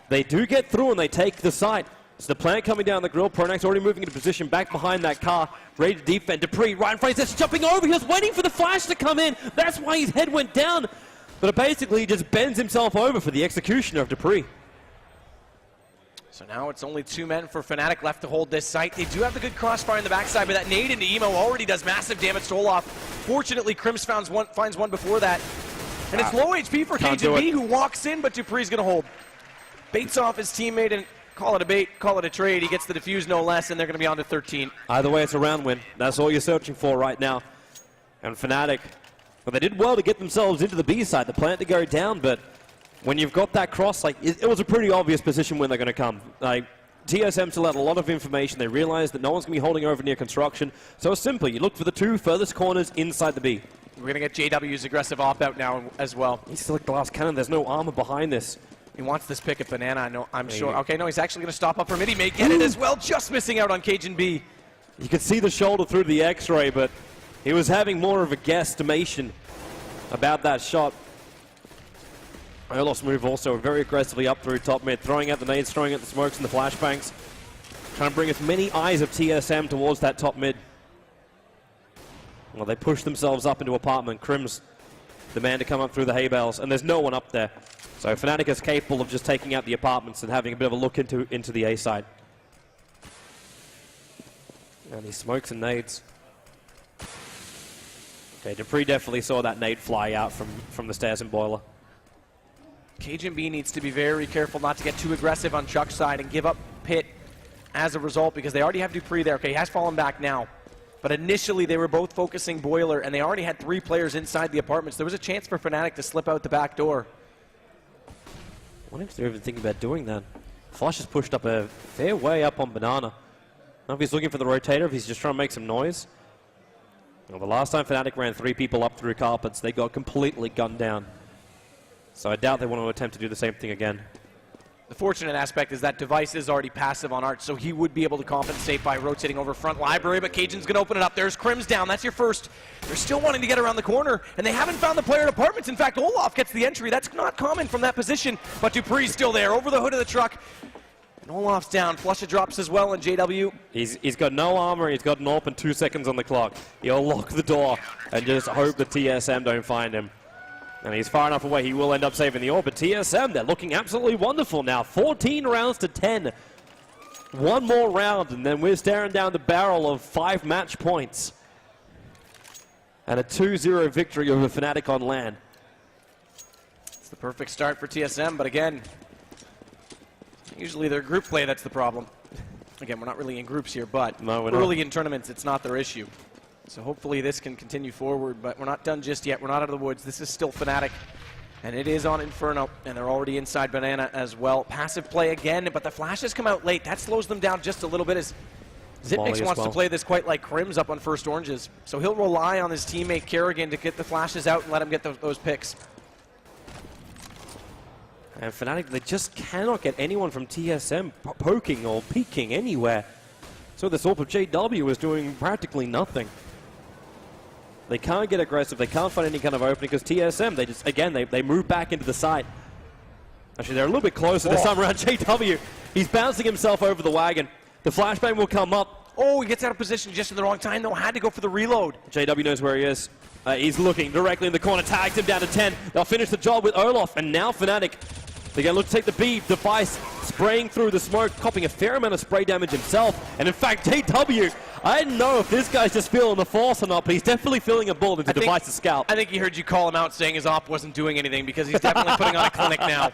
they do get through and they take the site. So the plant coming down the grill, Pronax already moving into position back behind that car, ready to defend. Dupree right in front, he's just jumping over, he was waiting for the flash to come in. That's why his head went down. But basically he just bends himself over for the execution of Dupree. So now it's only 2 men for Fnatic left to hold this site. They do have the good crossfire in the backside, but that nade into Emo already does massive damage to Olaf. Fortunately, Krims finds one before that. And it's low HP for KGB, who walks in, but Dupree's going to hold. Baits off his teammate, and call it a bait, call it a trade. He gets the defuse no less, and they're going to be on to 13. Either way, it's a round win. That's all you're searching for right now. And Fnatic, well, they did well to get themselves into the B side. The plant to go down, but when you've got that cross, like it was a pretty obvious position when they're going to come. Like TSM still had a lot of information. They realized that no one's going to be holding over near construction. So it's simple. You look for the 2 furthest corners inside the B. We're going to get JW's aggressive opt-out now as well. He's still a glass cannon. There's no armor behind this. He wants this pick at Banana, I know, I'm sure. Okay, no, he's actually going to stop up for mid. He may get it as well, just missing out on Cajun B. You could see the shoulder through the X-ray, but he was having more of a guesstimation about that shot. Olaf's move also very aggressively up through top mid, throwing out the nades, throwing out the smokes and the flashbangs, trying to bring as many eyes of TSM towards that top mid. Well, they push themselves up into apartment. Krims, the man to come up through the hay bales, and there's no one up there. So Fnatic is capable of just taking out the apartments and having a bit of a look into the A side. And he smokes and nades. Okay, Dupree definitely saw that nade fly out from the stairs and boiler. Cajun B needs to be very careful not to get too aggressive on Chuck's side and give up Pit as a result, because they already have Dupree there. Okay, he has fallen back now. But initially they were both focusing boiler, and they already had 3 players inside the apartments. There was a chance for Fnatic to slip out the back door. I wonder if they're even thinking about doing that. Flush has pushed up a fair way up on Banana. I don't know if he's looking for the rotator, if he's just trying to make some noise. Well, the last time Fnatic ran 3 people up through carpets, they got completely gunned down. So I doubt they want to attempt to do the same thing again. The fortunate aspect is that Device is already passive on Arch, so he would be able to compensate by rotating over front library, but Cajun's going to open it up. There's Crim's down. That's your first. They're still wanting to get around the corner, and they haven't found the player departments. In fact, Olaf gets the entry. That's not common from that position, but Dupree's still there over the hood of the truck. And Olaf's down. Flusha drops as well, and JW. He's got no armor. He's got an AWP and 2 seconds on the clock. He'll lock the door and just hope the TSM don't find him. And he's far enough away, he will end up saving the AWP. But TSM, they're looking absolutely wonderful now. 14 rounds to 10. One more round, and then we're staring down the barrel of 5 match points. And a 2-0 victory over Fnatic on LAN. It's the perfect start for TSM, but again, usually their group play that's the problem. Again, we're not really in groups here, but no, early in tournaments, it's not their issue. So hopefully this can continue forward, but we're not done just yet. We're not out of the woods. This is still Fnatic, and it is on Inferno, and they're already inside Banana as well. Passive play again, but the flashes come out late. That slows them down just a little bit as Zipnix wants to play this quite like Crim's up on first oranges. So he'll rely on his teammate Kerrigan to get the flashes out and let him get those picks. And Fnatic, they just cannot get anyone from TSM poking or peeking anywhere. So this AWP of JW is doing practically nothing. They can't get aggressive. They can't find any kind of opening because TSM, they just, again, they move back into the site. Actually, they're a little bit closer this time around. JW, he's bouncing himself over the wagon. The flashbang will come up. Oh, he gets out of position just in the wrong time, though. Had to go for the reload. JW knows where he is. He's looking directly in the corner, tags him down to 10. They'll finish the job with Olaf, and now Fnatic, they're going to look to take the B. Device spraying through the smoke, copping a fair amount of spray damage himself. And in fact, JW, I don't know if this guy's just feeling the force or not, but he's definitely feeling a bullet into Device's scalp. I think he heard you call him out saying his op wasn't doing anything because he's definitely putting on a clinic now.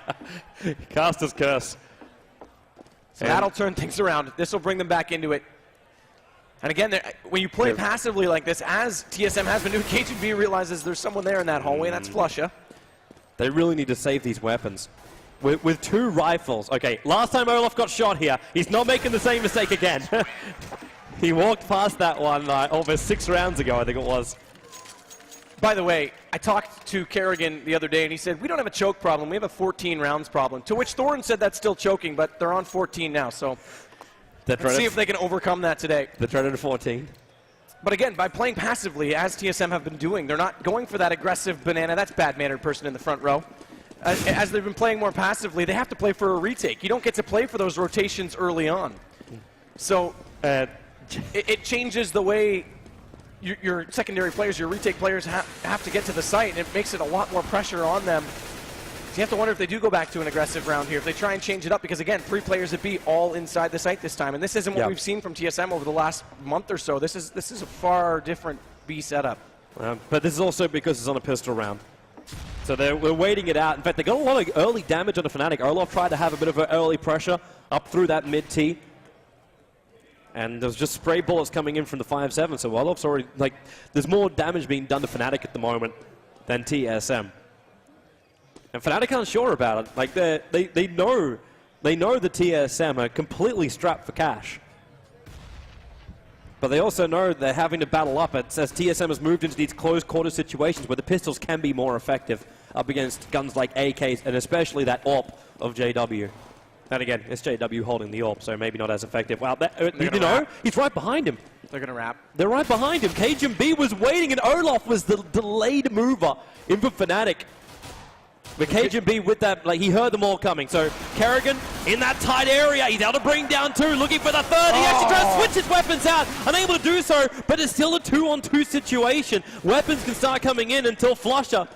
Cast his curse. So that'll turn things around. This will bring them back into it. And again, when you play passively like this, as TSM has been doing, KGB realizes there's someone there in that hallway, and that's Flusha. They really need to save these weapons. With 2 rifles. Okay, last time Olaf got shot here, he's not making the same mistake again. He walked past that one almost 6 rounds ago, I think it was. By the way, I talked to Kerrigan the other day, and he said, we don't have a choke problem, we have a 14 rounds problem. To which Thorin said that's still choking, but they're on 14 now, so let's see if they can overcome that today. They're trying to 14. But again, by playing passively, as TSM have been doing, they're not going for that aggressive Banana. That's bad-mannered person in the front row. As they've been playing more passively, they have to play for a retake. You don't get to play for those rotations early on. So it changes the way your secondary players, your retake players have to get to the site, and it makes it a lot more pressure on them. So you have to wonder if they do go back to an aggressive round here, if they try and change it up, because again, 3 players at B all inside the site this time, and this isn't what we've seen from TSM over the last month or so. This is a far different B setup. But this is also because it's on a pistol round. So we're waiting it out. In fact, they got a lot of early damage on the Fnatic. Olaf tried to have a bit of an early pressure up through that mid-T. And there's just spray bullets coming in from the 5-7, so Olaf's already, like, there's more damage being done to Fnatic at the moment than TSM. And Fnatic aren't sure about it. Like, they know the TSM are completely strapped for cash. But they also know they're having to battle up as TSM has moved into these close quarter situations where the pistols can be more effective up against guns like AKs, and especially that AWP of JW. And again, it's JW holding the AWP, so maybe not as effective. Wow, he's right behind him. They're going to wrap. They're right behind him. Cajun B was waiting, and Olaf was the delayed mover in for Fnatic. But Cajun B with that, like, he heard them all coming. So Kerrigan in that tight area, he's able to bring down 2, looking for the 3rd. He actually tries to switch his weapons out, unable to do so, but it's still a 2-on-2 situation. Weapons can start coming in until Flusha.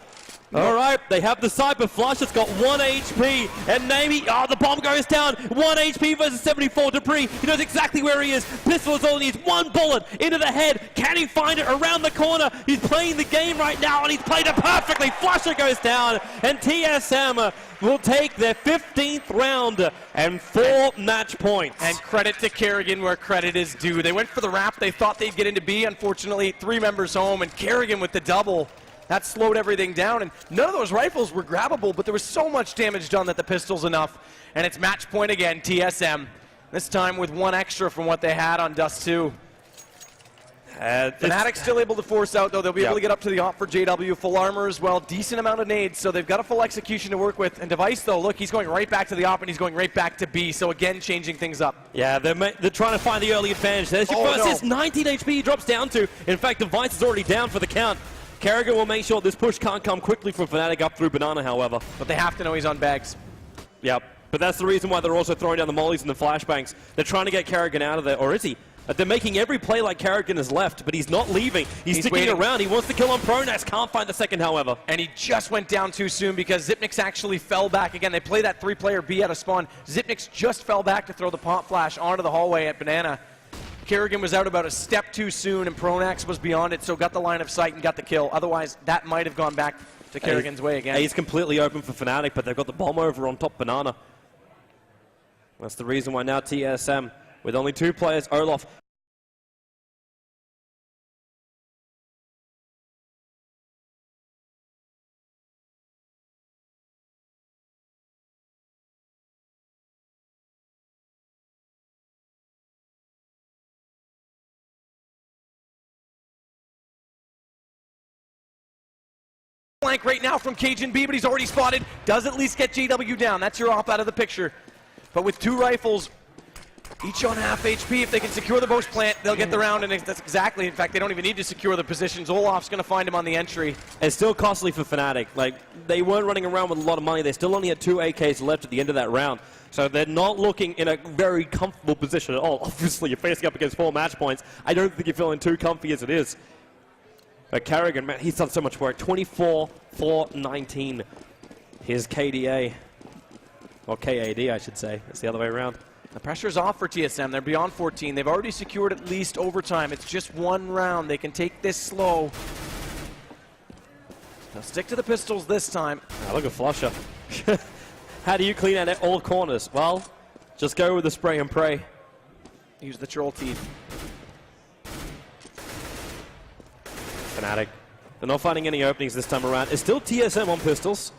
All right, they have the side, but Flusha's got 1 HP, and maybe, the bomb goes down. 1 HP versus 74. Dupree, he knows exactly where he is. Pistol is all he needs. 1 bullet into the head. Can he find it around the corner? He's playing the game right now, and he's played it perfectly. Flusha goes down, and TSM will take their 15th round and 4 match points. And credit to Kerrigan where credit is due. They went for the wrap. They thought they'd get into B. Unfortunately, 3 members home, and Kerrigan with the double. That slowed everything down, and none of those rifles were grabbable, but there was so much damage done that the pistol's enough. And it's match point again, TSM. This time with one extra from what they had on Dust 2. Fnatic's still able to force out, though. They'll be able to get up to the op for JW. Full armor as well. Decent amount of nades, so they've got a full execution to work with. And Device, though, look, he's going right back to the op, and he's going right back to B. So again, changing things up. Yeah, they're trying to find the early advantage. There's your first hit. 19 HP he drops down to. In fact, Device is already down for the count. Kerrigan will make sure this push can't come quickly from Fnatic up through Banana, however. But they have to know he's on bags. Yep. But that's the reason why they're also throwing down the mollies and the flashbangs. They're trying to get Kerrigan out of there. Or is he? They're making every play like Kerrigan is left, but he's not leaving. He's sticking waiting around. He wants to kill on Pronax. Can't find the second, however. And he just went down too soon because Xyp9x actually fell back again. They play that 3-player B out of spawn. Xyp9x just fell back to throw the pop flash onto the hallway at Banana. Kerrigan was out about a step too soon, and Pronax was beyond it, so got the line of sight and got the kill. Otherwise, that might have gone back to Kerrigan's way again. He's completely open for Fnatic, but they've got the bomb over on top Banana. That's the reason why now TSM, with only 2 players, Olaf. Flank right now from Cajun B, but he's already spotted. Does at least get JW down. That's your op out of the picture. But with 2 rifles, each on half HP, if they can secure the Boast plant, they'll get the round, and that's exactly, in fact, they don't even need to secure the positions. Olaf's going to find him on the entry. It's still costly for Fnatic. Like, they weren't running around with a lot of money. They still only had 2 AKs left at the end of that round. So they're not looking in a very comfortable position at all. Obviously, you're facing up against 4 match points. I don't think you're feeling too comfy as it is. But Kerrigan, man, he's done so much work. 24-4-19. His KDA. Or KAD, I should say. It's the other way around. The pressure's off for TSM. They're beyond 14. They've already secured at least overtime. It's just 1 round. They can take this slow. They'll stick to the pistols this time. Oh, look at Flusher. How do you clean out all corners? Well, just go with the spray and pray. Use the troll teeth. Fnatic. They're not finding any openings this time around. It's still TSM on pistols.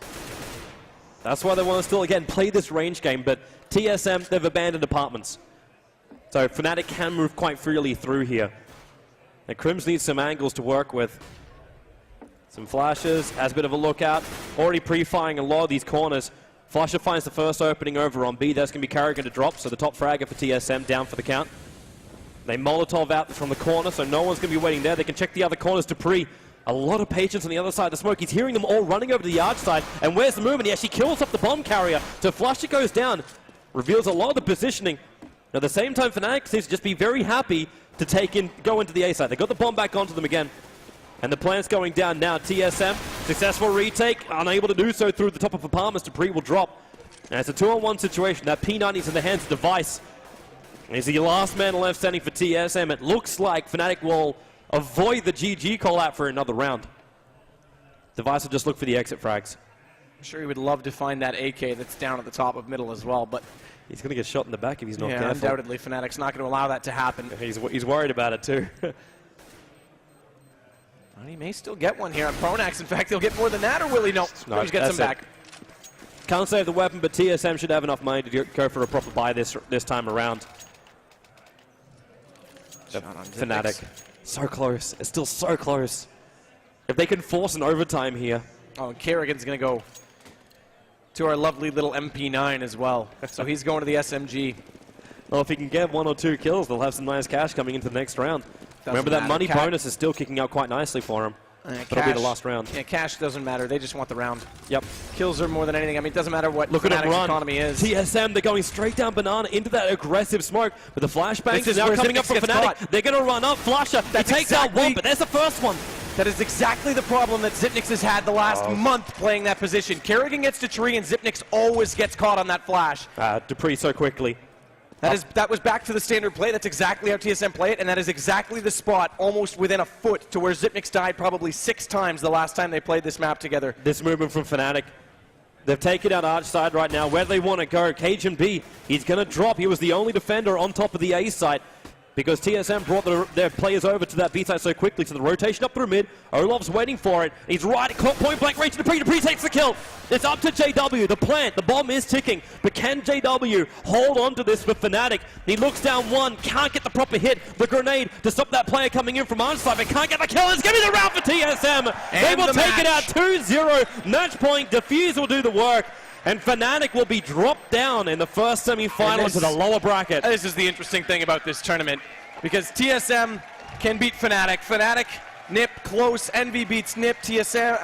That's why they want to still, again, play this range game. But TSM, they've abandoned apartments. So Fnatic can move quite freely through here. And Crims needs some angles to work with. Some flashes, has a bit of a lookout. Already pre-firing a lot of these corners. Flasher finds the first opening over on B. That's going to be Kerrigan to drop, so the top fragger for TSM down for the count. They Molotov out from the corner, so no one's going to be waiting there. They can check the other corners to Pre. A lot of patience on the other side of the smoke. He's hearing them all running over to the arch side. And where's the movement? He actually kills off the bomb carrier. So Flusher goes down. Reveals a lot of the positioning. At the same time, Fnatic seems to just be very happy to go into the A side. They got the bomb back onto them again. And the plant's going down now. TSM, successful retake. Unable to do so through the top of apartments. Dupree will drop. And it's a 2-on-1 situation. That P90's in the hands of Device. He's the last man left standing for TSM. It looks like Fnatic will avoid the GG call out for another round. Device will just look for the exit frags. I'm sure he would love to find that AK that's down at the top of middle as well, but he's going to get shot in the back if he's not careful. Undoubtedly, Fnatic's not going to allow that to happen. He's worried about it too. Well, he may still get one here on Pronax. In fact, he'll get more than that, or will he? No, he's gets him back. Can't save the weapon, but TSM should have enough money to go for a proper buy this time around. Fnatic. So close. It's still so close. If they can force an overtime here. Oh, and Kerrigan's going to go to our lovely little MP9 as well. So he's going to the SMG. Well, if he can get 1 or 2 kills, they'll have some nice cash coming into the next round. Remember that money bonus is still kicking out quite nicely for him. That'll be the last round. Yeah, cash doesn't matter. They just want the round. Yep. Kills are more than anything. I mean, it doesn't matter what Fnatic's economy is. TSM, they're going straight down Banana into that aggressive smoke with the flashbangs. Is now coming up from Fnatic. They're going to run up. Flusher, he takes out one, but there's the first one. That is exactly the problem that Xyp9x has had the last month playing that position. Kerrigan gets to tree, and Xyp9x always gets caught on that flash. Dupree so quickly. That was back to the standard play. That's exactly how TSM play it, and that is exactly the spot, almost within a foot, to where Xyp9x died probably 6 times the last time they played this map together. This movement from Fnatic. They've taken out Arch side right now. Where do they want to go? Cajun B, he's going to drop. He was the only defender on top of the A site. because TSM brought their players over to that B side so quickly, to the rotation up through mid. Olov's waiting for it. He's right at point blank range to Dupree. Dupree takes the kill. It's up to JW. The plant, the bomb is ticking, but can JW hold on to this for Fnatic? He looks down one, can't get the proper hit. The grenade to stop that player coming in from our side, but can't get the kill. It's going to be the round for TSM. They will take it out 2-0. Match point. Defuse will do the work. And Fnatic will be dropped down in the first semi-final into the lower bracket. This is the interesting thing about this tournament, because TSM can beat Fnatic. Fnatic, Nip, close. Envy beats Nip. TSM...